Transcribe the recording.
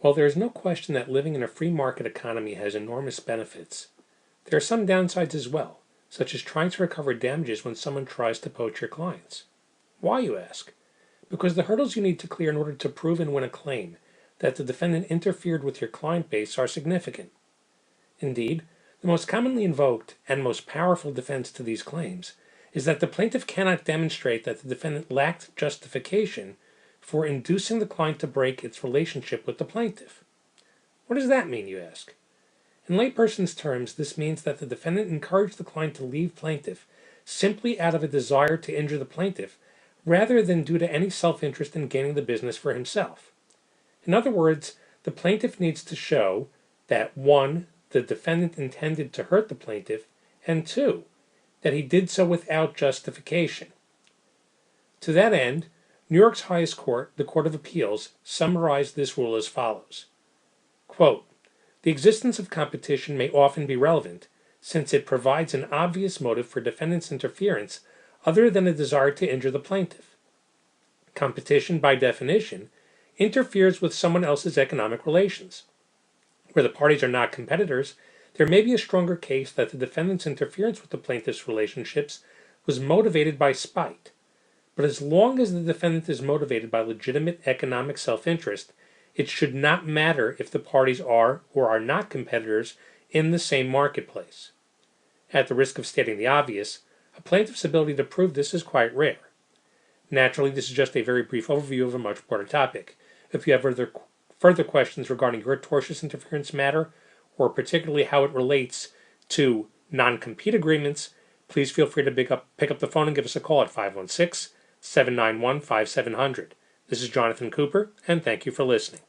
While there is no question that living in a free market economy has enormous benefits, there are some downsides as well, such as trying to recover damages when someone tries to poach your clients. Why, you ask? Because the hurdles you need to clear in order to prove and win a claim that the defendant interfered with your client base are significant. Indeed, the most commonly invoked and most powerful defense to these claims is that the plaintiff cannot demonstrate that the defendant lacked justification for inducing the client to break its relationship with the plaintiff. What does that mean, you ask? In layperson's terms, this means that the defendant encouraged the client to leave plaintiff simply out of a desire to injure the plaintiff rather than due to any self-interest in gaining the business for himself. In other words, the plaintiff needs to show that 1. The defendant intended to hurt the plaintiff, and 2. That he did so without justification. To that end, New York's highest court, the Court of Appeals, summarized this rule as follows. Quote, "The existence of competition may often be relevant, since it provides an obvious motive for defendant's interference other than a desire to injure the plaintiff. Competition, by definition, interferes with someone else's economic relations. Where the parties are not competitors, there may be a stronger case that the defendant's interference with the plaintiff's relationships was motivated by spite. But as long as the defendant is motivated by legitimate economic self-interest, it should not matter if the parties are or are not competitors in the same marketplace. At the risk of stating the obvious, a plaintiff's ability to prove this is quite rare. Naturally, this is just a very brief overview of a much broader topic. If you have further questions regarding your tortious interference matter, or particularly how it relates to non-compete agreements, please feel free to pick up the phone and give us a call at 516-791-5700. This is Jonathan Cooper, and thank you for listening.